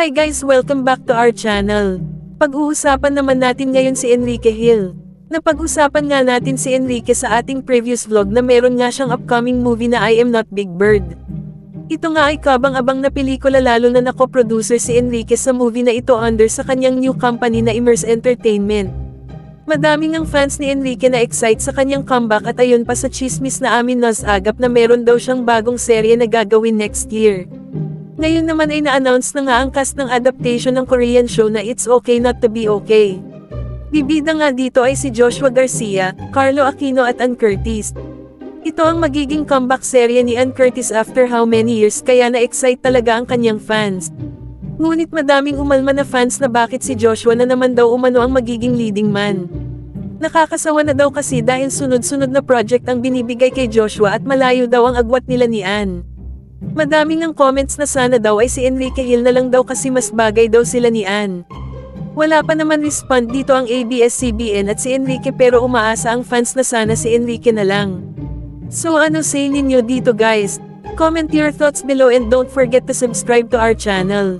Hi guys, welcome back to our channel. Pag-uusapan naman natin ngayon si Enrique Hill. Napag-usapan nga natin si Enrique sa ating previous vlog na meron nga siyang upcoming movie na I Am Not Big Bird. Ito nga ay kabang-abang na pelikula lalo na nako-producer si Enrique sa movie na ito under sa kanyang new company na Immerse Entertainment. Madaming ang fans ni Enrique na excite sa kanyang comeback at ayon pa sa chismis na amin nasagap na meron daw siyang bagong serye na gagawin next year. Ngayon naman ay na-announce na nga ang cast ng adaptation ng Korean show na It's Okay Not to Be Okay. Bibida nga dito ay si Joshua Garcia, Carlo Aquino at Ann Curtis. Ito ang magiging comeback serye ni Ann Curtis after how many years kaya na-excite talaga ang kanyang fans. Ngunit madaming umalma na fans na bakit si Joshua na naman daw umano ang magiging leading man. Nakakasawa na daw kasi dahil sunod-sunod na project ang binibigay kay Joshua at malayo daw ang agwat nila ni Ann. Madaming ang comments na sana daw ay si Enrique Hill na lang daw kasi mas bagay daw sila ni Ann. Wala pa naman respond dito ang ABS-CBN at si Enrique pero umaasa ang fans na sana si Enrique na lang. So ano say ninyo dito guys? Comment your thoughts below and don't forget to subscribe to our channel.